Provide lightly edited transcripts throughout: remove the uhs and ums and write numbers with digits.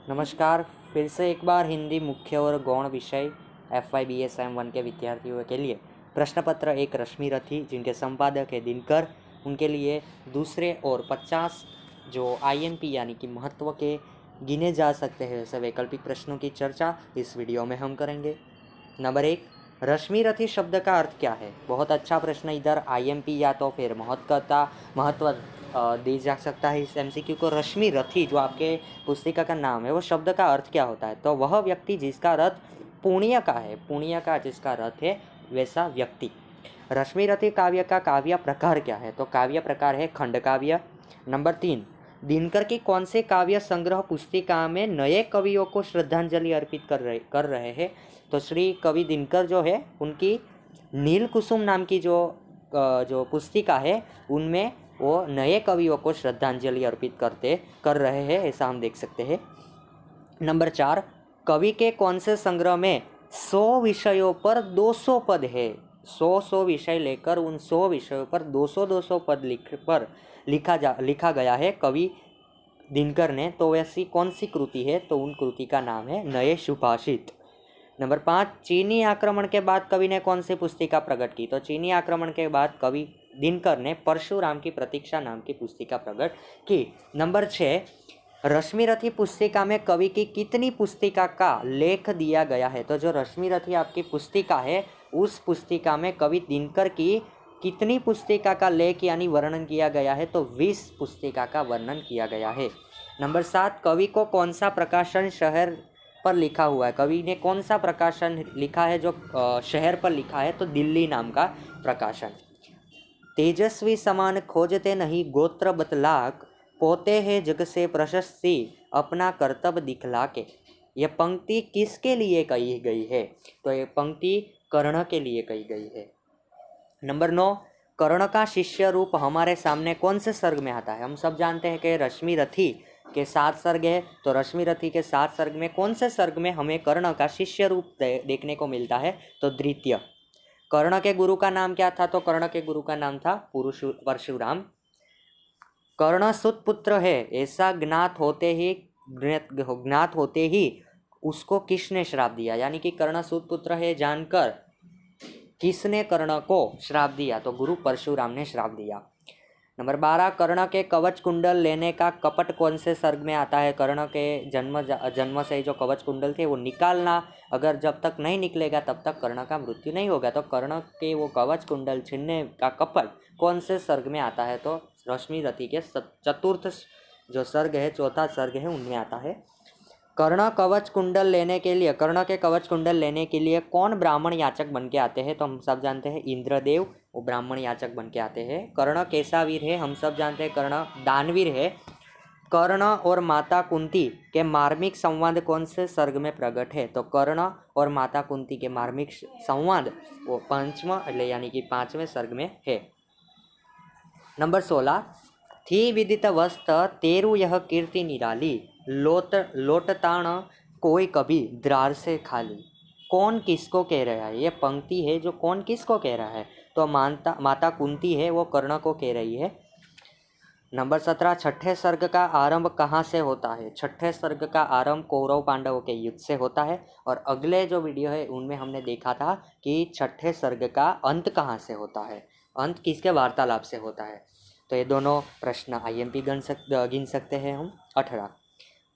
नमस्कार। फिर से एक बार हिंदी मुख्य और गौण विषय FYBSM1 के विद्यार्थियों के लिए प्रश्न पत्र एक रश्मि रथी जिनके संपादक है दिनकर, उनके लिए दूसरे और 50 जो IMP यानी कि महत्व के गिने जा सकते हैं ऐसे वैकल्पिक प्रश्नों की चर्चा इस वीडियो में हम करेंगे। नंबर 1, रश्मि रथी शब्द का अर्थ क्या है? बहुत अच्छा प्रश्न। इधर IMP या तो फिर महत्व दी जा सकता है इस MCQ को। रश्मि रथी जो आपके पुस्तिका का नाम है, वो शब्द का अर्थ क्या होता है? तो वह व्यक्ति जिसका रथ पुण्य का है, पुण्य का जिसका रथ है वैसा व्यक्ति। रश्मि रथी काव्य का काव्य प्रकार क्या है? तो काव्य प्रकार है खंड काव्य। नंबर 3, दिनकर की कौन से काव्य संग्रह पुस्तिका में नए कवियों को श्रद्धांजलि अर्पित कर रहे हैं? तो श्री कवि दिनकर जो है उनकी नील कुसुम नाम की जो पुस्तिका है उनमें वो नए कवियों को श्रद्धांजलि अर्पित कर रहे हैं, ऐसा हम देख सकते हैं। नंबर 4, कवि के कौन से संग्रह में 100 विषयों पर 200 पद है? 100 विषय लेकर उन 100 विषयों पर 200 पद लिखा गया है कवि दिनकर ने। तो वैसी कौन सी कृति है? तो उन कृति का नाम है नए सुभाषित। नंबर 5, चीनी आक्रमण के बाद कवि ने कौन सी पुस्तिका प्रकट की? तो चीनी आक्रमण के बाद कवि दिनकर ने परशुराम की प्रतीक्षा नाम की पुस्तिका प्रकट की। नंबर 6, रश्मि रथी पुस्तिका में कवि की कितनी पुस्तिका का लेख दिया गया है? तो जो रश्मि रथी आपकी पुस्तिका है उस पुस्तिका में कवि दिनकर की कितनी पुस्तिका का लेख यानी वर्णन किया गया है? तो 20 पुस्तिका का वर्णन किया गया है। नंबर 7, कवि को कौन सा प्रकाशन शहर पर लिखा हुआ है? कवि ने कौन सा प्रकाशन लिखा है जो शहर पर लिखा है? तो दिल्ली नाम का प्रकाशन। तेजस्वी समान खोजते नहीं गोत्र बतलाक, पोते है जग से प्रशस्ति अपना कर्तव्य दिखला के। यह पंक्ति किसके लिए कही गई है? तो ये पंक्ति कर्ण के लिए कही गई है। नंबर 9, कर्ण का शिष्य रूप हमारे सामने कौन से सर्ग में आता है? हम सब जानते हैं कि रश्मि रथी के 7 सर्ग है, तो रश्मि रथी के 7 सर्ग में कौन से सर्ग में हमें कर्ण का शिष्य रूप देखने को मिलता है? तो द्वितीय। कर्ण के गुरु का नाम क्या था? तो कर्ण के गुरु का नाम था परशुराम। कर्ण सुत पुत्र है ऐसा ज्ञात होते ही उसको किसने श्राप दिया? यानी कि कर्ण सुत पुत्र है जानकर किसने कर्ण को श्राप दिया? तो गुरु परशुराम ने श्राप दिया। नंबर 12, कर्ण के कवच कुंडल लेने का कपट कौन से सर्ग में आता है? कर्ण के जन्म से जो कवच कुंडल थे वो निकालना, अगर जब तक नहीं निकलेगा तब तक कर्ण का मृत्यु नहीं होगा। तो कर्ण के वो कवच कुंडल छीनने का कपट कौन से सर्ग में आता है? तो रश्मि रथी के चतुर्थ जो सर्ग है, चौथा सर्ग है, उनमें आता है। कर्ण के कवच कुंडल लेने के लिए कौन ब्राह्मण याचक बन के आते हैं? तो हम सब जानते हैं इंद्रदेव वो ब्राह्मण याचक बन के आते हैं। कर्ण कैसा वीर है? हम सब जानते हैं कर्ण दानवीर है। कर्ण और माता कुंती के मार्मिक संवाद कौन से सर्ग में प्रकट है? तो कर्ण और माता कुंती के मार्मिक संवाद वो यानी कि 5वें सर्ग में है। नंबर 16, थी विदित वस्त तेरु यह कीर्ति निराली, लोटताण कोई कभी द्रार से खाली। कौन किसको कह रहा है? ये पंक्ति है जो कौन किसको कह रहा है? तो माता कुंती है वो कर्ण को कह रही है। नंबर 17, छठे सर्ग का आरंभ कहाँ से होता है? छठे सर्ग का आरंभ कौरव पांडवों के युद्ध से होता है। और अगले जो वीडियो है उनमें हमने देखा था कि छठे सर्ग का अंत कहाँ से होता है, अंत किसके वार्तालाप से होता है। तो ये दोनों प्रश्न IMP गिन सकते हैं हम। 18,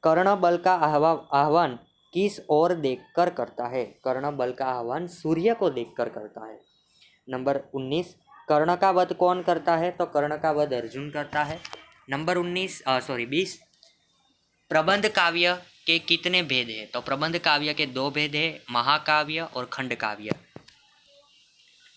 कर्ण बल का आह्वान किस ओर देखकर करता है? कर्ण बल का आह्वान सूर्य को देखकर करता है। नंबर 19, कर्ण का वध कौन करता है? तो कर्ण का वध अर्जुन करता है। नंबर 20, प्रबंध काव्य के कितने भेद हैं? तो प्रबंध काव्य के 2 भेद हैं, महाकाव्य और खंड काव्य।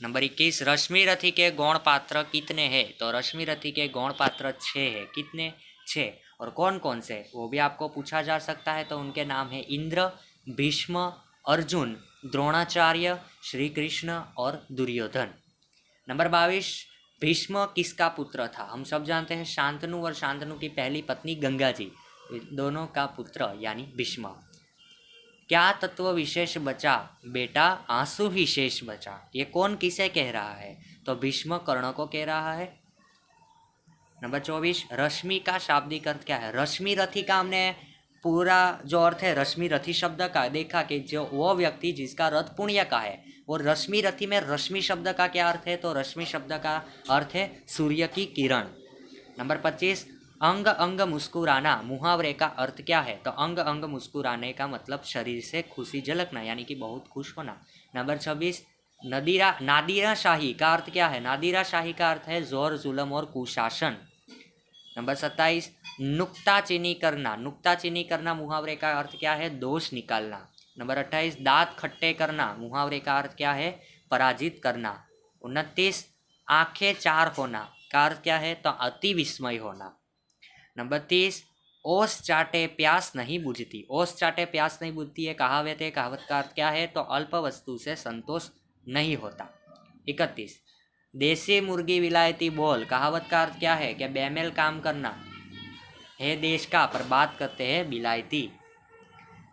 नंबर 21, रश्मि रथी के गौण पात्र कितने हैं? तो रश्मि रथी के गौण पात्र 6 है। कितने? 6। और कौन कौन से वो भी आपको पूछा जा सकता है। तो उनके नाम है इंद्र, भीष्म, अर्जुन, द्रोणाचार्य, श्री कृष्ण और दुर्योधन। नंबर 22, भीष्म किसका पुत्र था? हम सब जानते हैं शांतनु और शांतनु की पहली पत्नी गंगा जी, दोनों का पुत्र यानी भीष्म। क्या तत्व विशेष बचा बेटा आंसू ही शेष बचा? ये कौन किसे कह रहा है? तो भीष्म कर्ण को कह रहा है। नंबर 24, रश्मि का शाब्दिक अर्थ क्या है? रश्मि रथी का हमने पूरा जो अर्थ है रश्मि रथी शब्द का देखा कि जो वो व्यक्ति जिसका रथ पुण्य का है, और रश्मि रथी में रश्मि शब्द का क्या अर्थ है, तो रश्मि शब्द का अर्थ है सूर्य की किरण। नंबर 25, अंग अंग मुस्कुराना मुहावरे का अर्थ क्या है, तो अंग अंग मुस्कुराने का मतलब शरीर से खुशी झलकना यानी कि बहुत खुश होना। नंबर 26, नादिरा शाही का अर्थ क्या है, नादिरा शाही का अर्थ है जोर जुलम और कुशासन। नंबर 27, नुक्ताचीनी करना मुहावरे का अर्थ क्या है, दोष निकालना। नंबर 28, दांत खट्टे करना मुहावरे का अर्थ क्या है, पराजित करना। 29, आंखें चार होना का अर्थ क्या है, तो अति विस्मय होना। नंबर 30, ओस चाटे प्यास नहीं बुझती, ओस चाटे प्यास नहीं बुझती है कहावत है, कहावत का अर्थ क्या है, तो अल्प वस्तु से संतोष नहीं होता। 31, देसी मुर्गी विलायती बोल कहावत का अर्थ क्या है, कि बेमेल काम करना है देश का पर बात करते हैं बिलायती।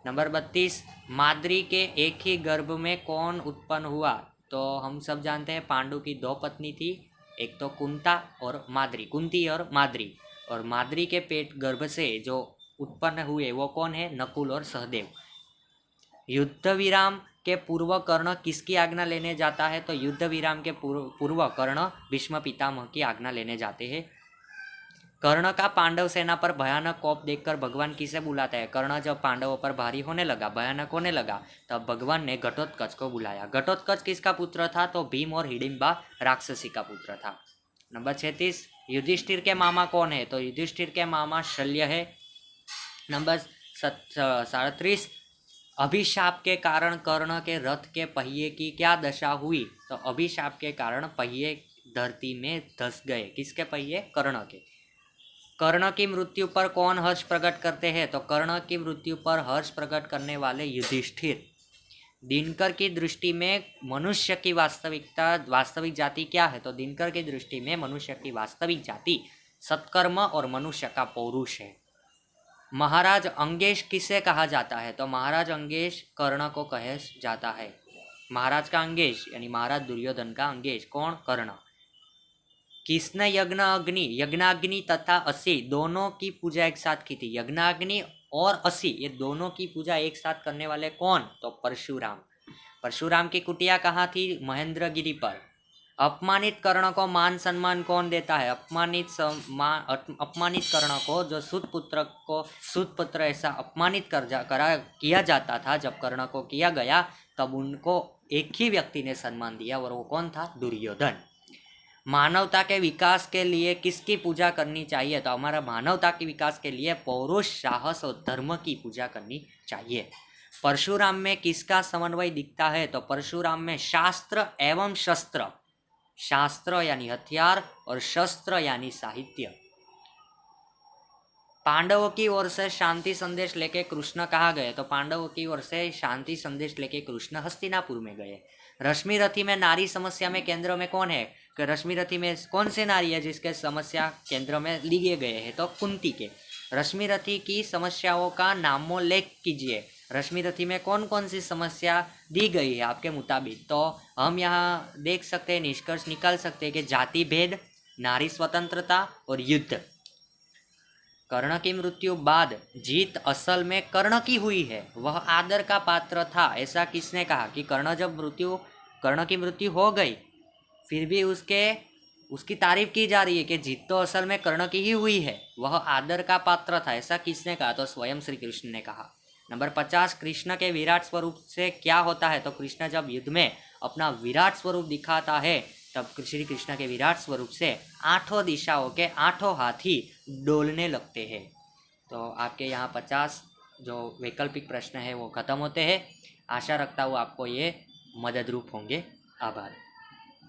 नंबर 32, माद्री के एक ही गर्भ में कौन उत्पन्न हुआ, तो हम सब जानते हैं पांडु की दो पत्नी थी, एक तो कुंता और माद्री, कुंती और माद्री, और माद्री के पेट गर्भ से जो उत्पन्न हुए वो कौन है, नकुल और सहदेव। युद्ध विराम के पूर्व कर्ण किसकी आज्ञा लेने जाता है, तो युद्ध विराम के पूर्व कर्ण भीष्म पितामह की आज्ञा लेने जाते हैं। कर्ण का पांडव सेना पर भयानक कोप देखकर भगवान किसे बुलाता है, कर्ण जब पांडवों पर भारी होने लगा, भयानक होने लगा, तब भगवान ने घटोत्कच को बुलाया। घटोत्कच किसका पुत्र था, तो भीम और हिडिंबा राक्षसी का पुत्र था। नंबर 36, युधिष्ठिर के मामा कौन है, तो युधिष्ठिर के मामा शल्य है। नंबर 37, अभिशाप के कारण कर्ण के रथ के पहिए की क्या दशा हुई, तो अभिशाप के कारण पहिए धरती में धस गए, किसके पहिए, कर्ण के। कर्ण की मृत्यु पर कौन हर्ष प्रकट करते हैं, तो कर्ण की मृत्यु पर हर्ष प्रकट करने वाले युधिष्ठिर। दिनकर की दृष्टि में मनुष्य की वास्तविक जाति क्या है, तो दिनकर की दृष्टि में मनुष्य की वास्तविक जाति सत्कर्म और मनुष्य का पौरुष है। महाराज अंगेश किसे कहा जाता है, तो महाराज अंगेश कर्ण को कहा जाता है। महाराज का अंगेश यानी महाराज दुर्योधन का अंगेश कौन, कर्ण। किसने यज्ञाग्नि तथा असी दोनों की पूजा एक साथ की थी, यज्ञाग्नि और असी ये दोनों की पूजा एक साथ करने वाले कौन, तो परशुराम। परशुराम की कुटिया कहाँ थी, महेंद्रगिरी पर। अपमानित कर्ण को मान सम्मान कौन देता है, अपमानित कर्ण को जो सूत पुत्र ऐसा अपमानित किया जाता था, जब कर्ण को किया गया तब उनको एक ही व्यक्ति ने सम्मान दिया और वो कौन था, दुर्योधन। मानवता के विकास के लिए किसकी पूजा करनी चाहिए, तो हमारा मानवता के विकास के लिए पौरुष, साहस और धर्म की पूजा करनी चाहिए। परशुराम में किसका समन्वय दिखता है, तो परशुराम में शास्त्र एवं शस्त्र, शास्त्र यानी हथियार और शस्त्र यानी साहित्य। पांडवों की ओर से शांति संदेश लेके कृष्ण कहाँ गए, तो पांडवों की ओर से शांति संदेश लेके कृष्ण हस्तिनापुर में गए। रश्मि रथी में नारी समस्या में केंद्र में कौन है, कि रश्मि रथी में कौन से नारी है जिसके समस्या केंद्र में लिए गए हैं, तो कुंती के। रश्मि रथी की समस्याओं का नामोल्लेख कीजिए, रश्मि रथी में कौन कौन सी समस्या दी गई है आपके मुताबिक, तो हम यहाँ देख सकते हैं, निष्कर्ष निकाल सकते हैं कि जाति भेद, नारी स्वतंत्रता और युद्ध। कर्ण की मृत्यु बाद जीत असल में कर्ण की हुई है, वह आदर का पात्र था, ऐसा किसने कहा, कि कर्ण की मृत्यु हो गई फिर भी उसकी तारीफ की जा रही है कि जीत तो असल में कर्ण की ही हुई है, वह आदर का पात्र था, ऐसा किसने कहा, तो स्वयं श्री कृष्ण ने कहा। नंबर 50, कृष्ण के विराट स्वरूप से क्या होता है, तो कृष्ण जब युद्ध में अपना विराट स्वरूप दिखाता है तब श्री कृष्ण के विराट स्वरूप से 8 दिशाओं के 8 हाथी डोलने लगते हैं। तो आपके यहाँ 50 जो वैकल्पिक प्रश्न है वो खत्म होते हैं। आशा रखता हूँ आपको ये मददरूप होंगे। आभार।